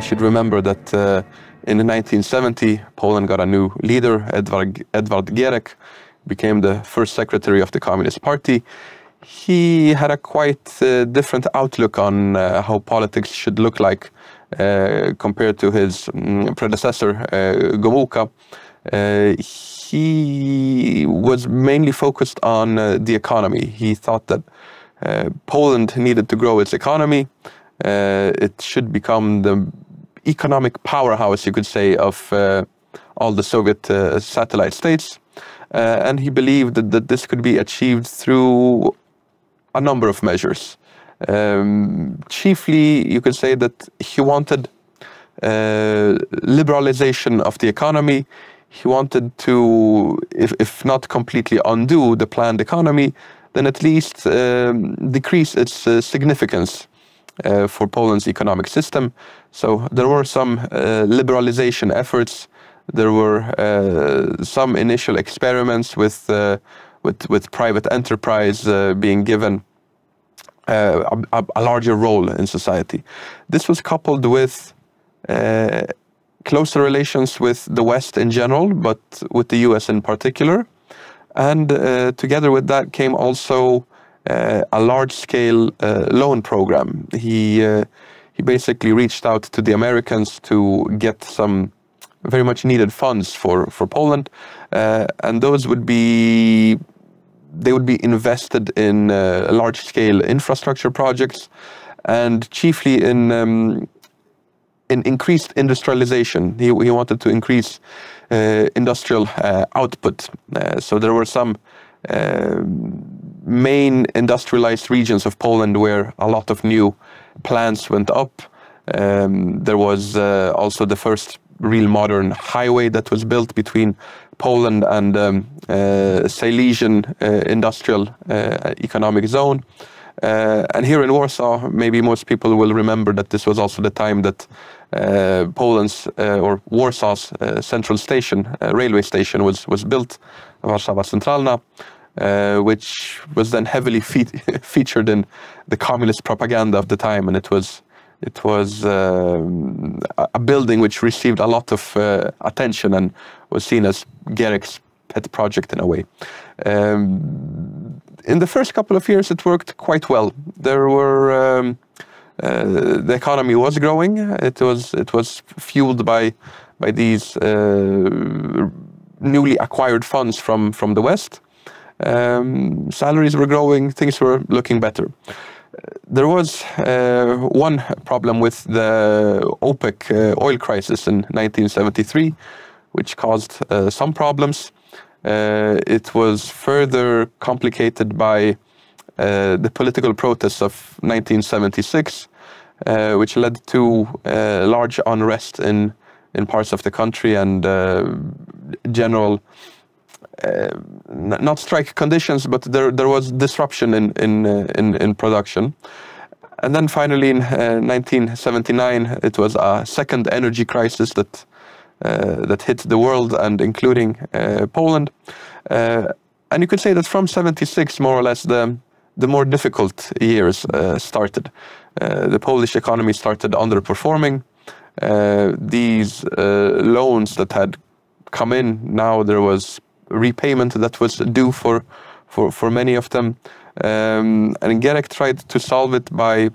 should remember that in 1970, Poland got a new leader, Edward Gierek, became the first secretary of the Communist Party. He had a quite different outlook on how politics should look like compared to his predecessor, Gomułka. He was mainly focused on the economy. He thought that Poland needed to grow its economy. It should become the economic powerhouse, you could say, of all the Soviet satellite states. And he believed that this could be achieved through a number of measures. Chiefly, you could say that he wanted liberalization of the economy. He wanted to, if not completely undo the planned economy, then at least decrease its significance for Poland's economic system. So there were some liberalization efforts. There were some initial experiments with private enterprise being given a larger role in society. This was coupled with closer relations with the West in general, but with the US in particular. And together with that came also a large-scale loan program. He basically reached out to the Americans to get some very much needed funds for Poland, and those would be invested in large-scale infrastructure projects, and chiefly in increased industrialization. He wanted to increase industrial output. So there were some main industrialized regions of Poland where a lot of new plants went up. There was also the first real modern highway that was built between Poland and Silesian industrial economic zone. And here in Warsaw, maybe most people will remember that this was also the time that Poland's or Warsaw's central station, railway station, was built, Warszawa Centralna, which was then heavily featured in the communist propaganda of the time, and it was a building which received a lot of attention and was seen as Gierek's pet project in a way. In the first couple of years, it worked quite well. There were the economy was growing. It was fueled by these newly acquired funds from the West. Salaries were growing. Things were looking better. There was one problem with the OPEC oil crisis in 1973, which caused some problems. It was further complicated by the political protests of 1976, which led to large unrest in parts of the country and general, not strike conditions, but there was disruption in production. And then finally in 1979, it was a second energy crisis that hit the world and including Poland. And you could say that from 76, more or less, the more difficult years started. The Polish economy started underperforming. These loans that had come in, now there was repayment that was due for many of them. And Gierek tried to solve it by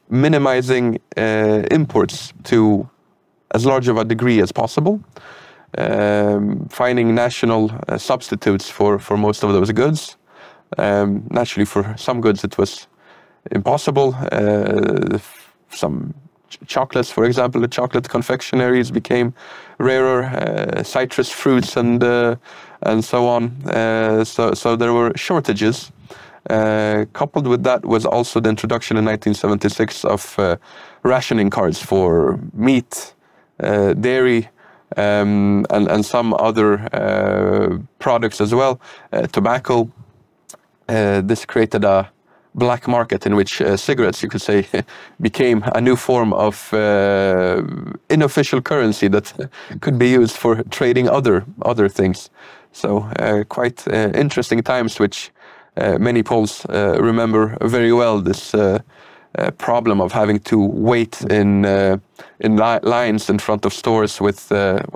minimizing imports to as large of a degree as possible, finding national substitutes for most of those goods. Naturally, for some goods it was impossible. Some chocolates, for example, the chocolate confectionaries became rarer, citrus fruits and so on. So there were shortages. Coupled with that was also the introduction in 1976 of rationing cards for meat, dairy, and some other products as well, tobacco. This created a black market in which cigarettes, you could say, became a new form of unofficial currency that could be used for trading other things. So quite interesting times, which many Poles remember very well. This problem of having to wait in lines in front of stores with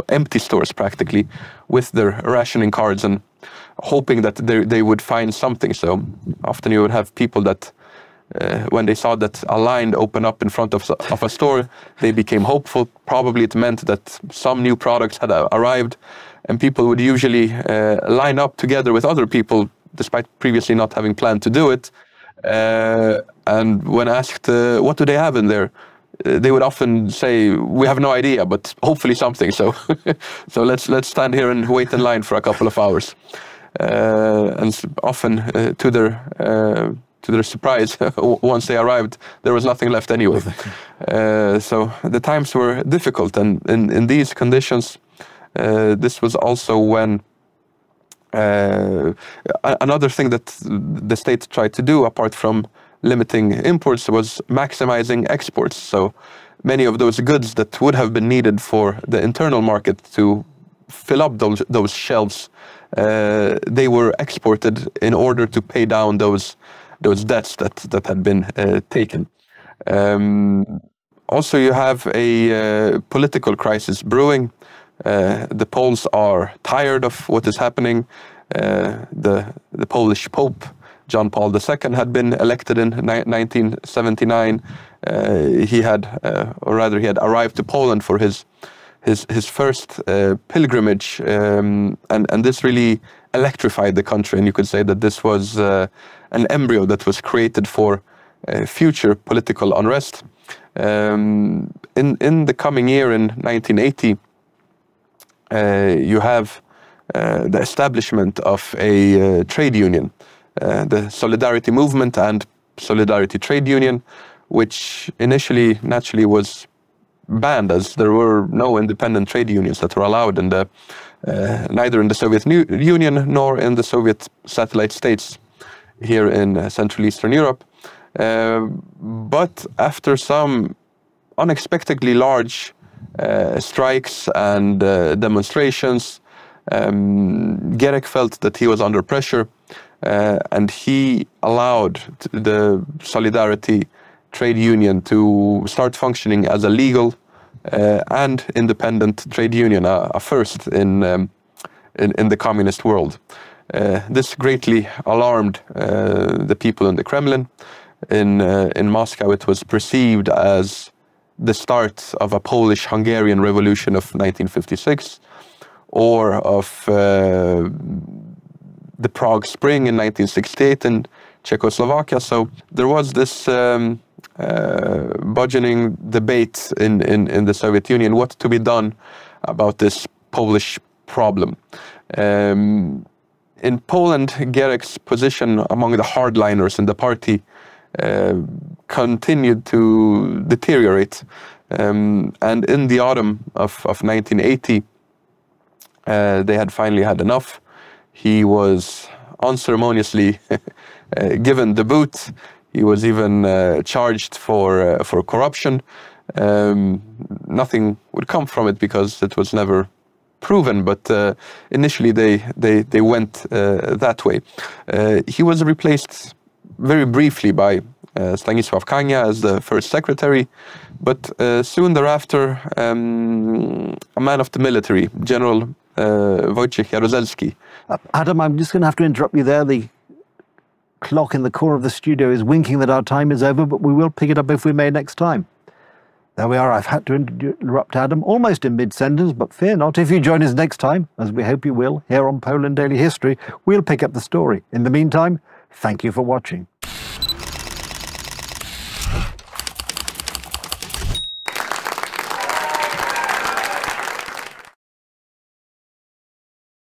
empty stores practically, with their rationing cards and hoping that they would find something. So often you would have people that when they saw that a line open up in front of a store, they became hopeful. Probably it meant that some new products had arrived, and people would usually line up together with other people, despite previously not having planned to do it. And when asked, what do they have in there? They would often say, we have no idea, but hopefully something. So, so let's stand here and wait in line for a couple of hours. And often, to their surprise, once they arrived, there was nothing left anyway. So the times were difficult, and in these conditions, this was also when another thing that the state tried to do, apart from limiting imports, was maximizing exports. So many of those goods that would have been needed for the internal market to fill up those shelves, they were exported in order to pay down those debts that had been taken. Also, you have a political crisis brewing. The Poles are tired of what is happening. The Polish Pope, John Paul II, had been elected in 1979. He had arrived to Poland for his first pilgrimage, and this really electrified the country. And you could say that this was an embryo that was created for future political unrest. In the coming year, in 1980, you have the establishment of a trade union, the Solidarity Movement and Solidarity Trade Union, which initially naturally was banned, as there were no independent trade unions that were allowed in the neither in the Soviet Union nor in the Soviet satellite states here in Central Eastern Europe. But after some unexpectedly large strikes and demonstrations, Gierek felt that he was under pressure, and he allowed the Solidarity Trade Union to start functioning as a legal and independent trade union, a first in the communist world. This greatly alarmed the people in the Kremlin. In Moscow, it was perceived as the start of a Polish-Hungarian revolution of 1956, or of the Prague Spring in 1968 in Czechoslovakia. So there was this burgeoning debate in the Soviet Union, what to be done about this Polish problem. In Poland, Gierek's position among the hardliners in the party continued to deteriorate. And in the autumn of 1980, they had finally had enough. He was unceremoniously given the boot. He was even charged for corruption. Nothing would come from it because it was never proven, but initially they went that way. He was replaced very briefly by Stanisław Kania as the first secretary, but soon thereafter a man of the military, General Wojciech Jaruzelski. Adam, I'm just going to have to interrupt you there. The clock in the corner of the studio is winking that our time is over, but we will pick it up if we may next time. There we are. I've had to interrupt Adam almost in mid-sentence, but fear not. If you join us next time, as we hope you will, here on Poland Daily History, we'll pick up the story. In the meantime, thank you for watching.